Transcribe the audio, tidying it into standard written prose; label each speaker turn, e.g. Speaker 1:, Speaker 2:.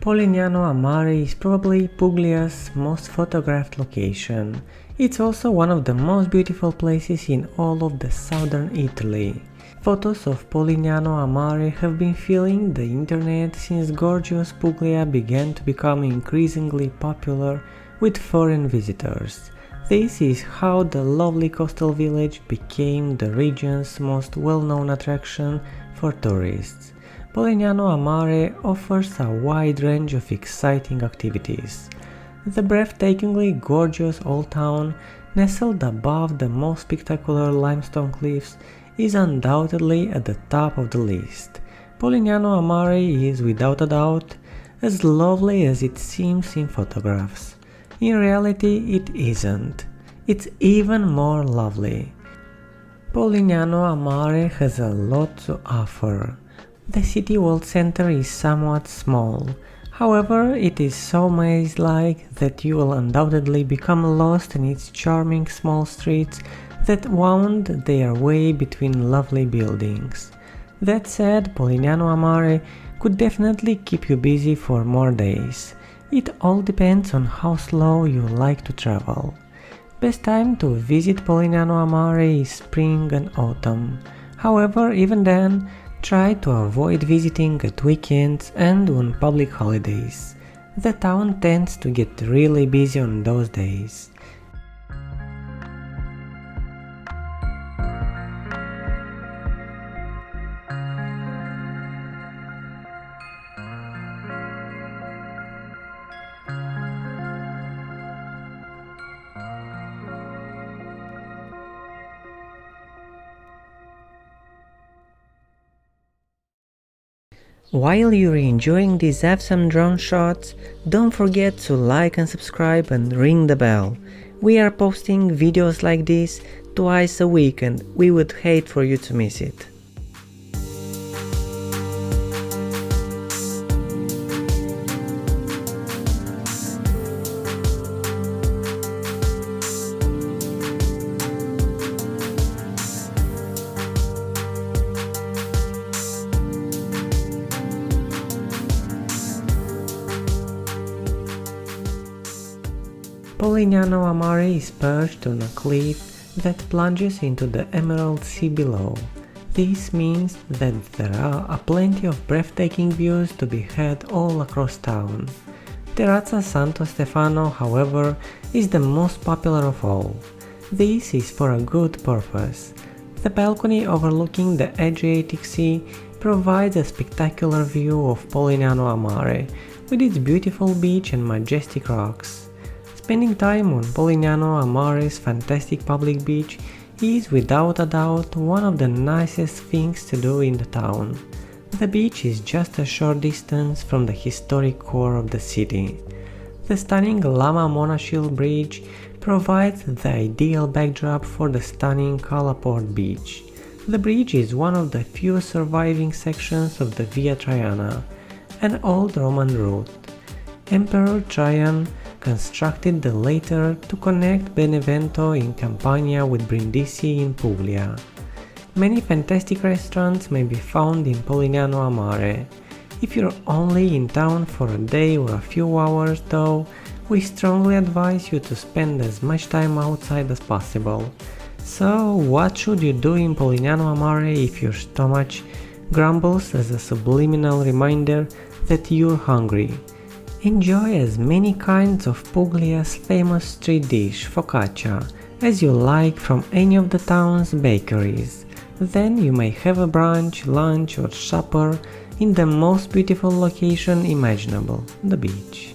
Speaker 1: Polignano a Mare is probably Puglia's most photographed location. It's also one of the most beautiful places in all of the southern Italy. Photos of Polignano a Mare have been filling the internet since gorgeous Puglia began to become increasingly popular with foreign visitors. This is how the lovely coastal village became the region's most well-known attraction for tourists. Polignano a Mare offers a wide range of exciting activities. The breathtakingly gorgeous old town, nestled above the most spectacular limestone cliffs, is undoubtedly at the top of the list. Polignano a Mare is, without a doubt, as lovely as it seems in photographs. In reality, it isn't. It's even more lovely. Polignano a Mare has a lot to offer. The city world center is somewhat small. However, it is so maze-like that you will undoubtedly become lost in its charming small streets that wound their way between lovely buildings. That said, Polignano a Mare could definitely keep you busy for more days. It all depends on how slow you like to travel. Best time to visit Polignano a Mare is spring and autumn. However, even then, try to avoid visiting at weekends and on public holidays. The town tends to get really busy on those days. While you're enjoying these awesome drone shots, don't forget to like and subscribe and ring the bell. We are posting videos like this twice a week and we would hate for you to miss it. Polignano a Mare is perched on a cliff that plunges into the emerald sea below. This means that there are plenty of breathtaking views to be had all across town. Terrazza Santo Stefano, however, is the most popular of all. This is for a good purpose. The balcony overlooking the Adriatic Sea provides a spectacular view of Polignano a Mare, with its beautiful beach and majestic rocks. Spending time on Polignano a Mare's fantastic public beach is without a doubt one of the nicest things to do in the town. The beach is just a short distance from the historic core of the city. The stunning Lama Monachil Bridge provides the ideal backdrop for the stunning Calaport Beach. The bridge is one of the few surviving sections of the Via Traiana, an old Roman route. Emperor Trajan constructed the latter to connect Benevento in Campania with Brindisi in Puglia. Many fantastic restaurants may be found in Polignano a Mare. If you're only in town for a day or a few hours though, we strongly advise you to spend as much time outside as possible. So what should you do in Polignano a Mare if your stomach grumbles as a subliminal reminder that you're hungry? Enjoy as many kinds of Puglia's famous street dish, focaccia, as you like from any of the town's bakeries. Then you may have a brunch, lunch or supper in the most beautiful location imaginable, the beach.